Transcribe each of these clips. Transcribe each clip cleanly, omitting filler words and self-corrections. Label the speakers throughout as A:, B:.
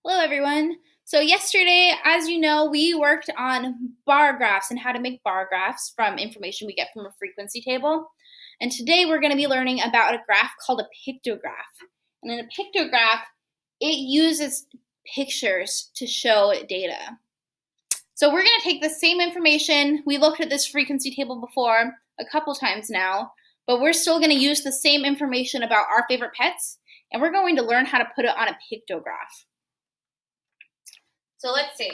A: Hello everyone. So yesterday, as you know, we worked on bar graphs and how to make bar graphs from information we get from a frequency table. And today we're going to be learning about a graph called a pictograph. And in a pictograph, it uses pictures to show data. So we're going to take the same information. We looked at this frequency table before a couple times now, but we're still going to use the same information about our favorite pets, and we're going to learn how to put it on a pictograph. So let's see.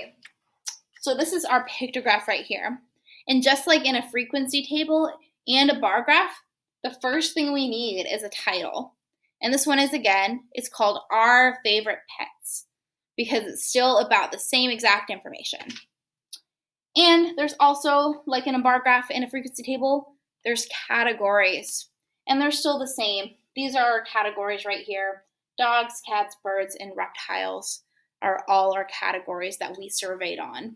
A: So this is our pictograph right here. And just like in a frequency table and a bar graph, the first thing we need is a title. And this one is, again, it's called Our Favorite Pets because it's still about the same exact information. And there's also, like in a bar graph and a frequency table, there's categories. And they're still the same. These are our categories right here. Dogs, cats, birds, and reptiles are all our categories that we surveyed on.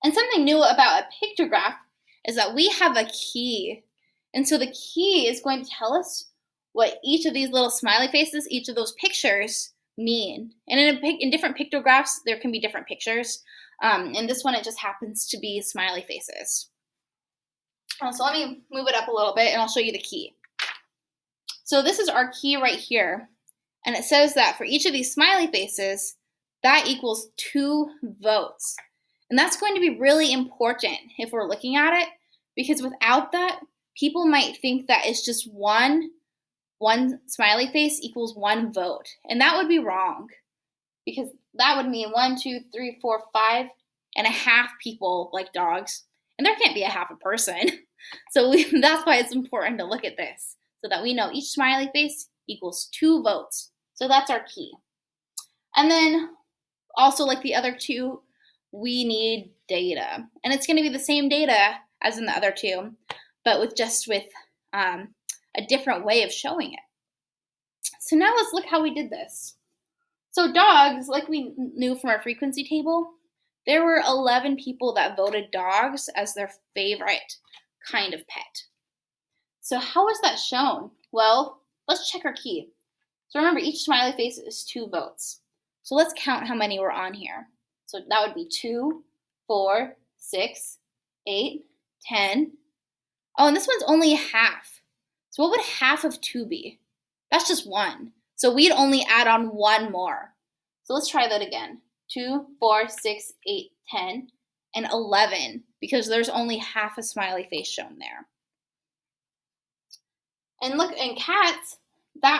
A: And something new about a pictograph is that we have a key. And so the key is going to tell us what each of these little smiley faces, each of those pictures mean. And in different pictographs, there can be different pictures. In this one, it just happens to be smiley faces. So let me move it up a little bit and I'll show you the key. So this is our key right here. And it says that for each of these smiley faces, that equals 2 votes. And that's going to be really important if we're looking at it, because without that, people might think that it's just one smiley face equals 1 vote. And that would be wrong, because that would mean 1, 2, 3, 4, 5 and a half people like dogs. And there can't be a half a person. So that's why it's important to look at this, so that we know each smiley face equals 2 votes. So that's our key. And then also, like the other two, we need data. And it's going to be the same data as in the other two, but with a different way of showing it. So now let's look how we did this. So dogs, like we knew from our frequency table, there were 11 people that voted dogs as their favorite kind of pet. So how is that shown? Well, let's check our key. So remember, each smiley face is 2 votes. So let's count how many were on here. So that would be 2, 4, 6, 8, 10. Oh, and this one's only half. So what would half of 2 be? That's just 1. So we'd only add on 1 more. So let's try that again. 2, 4, 6, 8, 10, and 11, because there's only half a smiley face shown there. And look, in cats,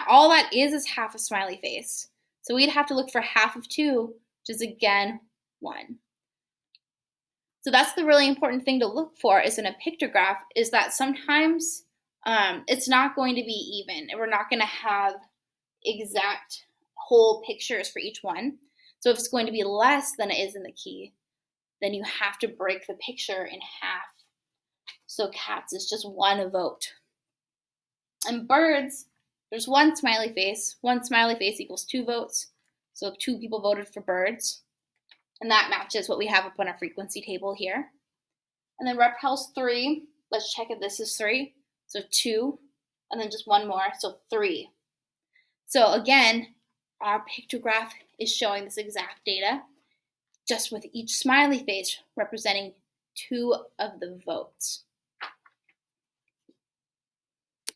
A: all that is half a smiley face. So we'd have to look for half of 2, which is again 1. So that's the really important thing to look for is in a pictograph, is that sometimes it's not going to be even. We're not going to have exact whole pictures for each one. So if it's going to be less than it is in the key, then you have to break the picture in half. So cats is just 1 vote. And birds, there's 1 smiley face. 1 smiley face equals 2 votes. So 2 people voted for birds. And that matches what we have up on our frequency table here. And then reptiles, 3. Let's check if this is 3. So 2, and then just 1 more, so 3. So again, our pictograph is showing this exact data, just with each smiley face representing 2 of the votes.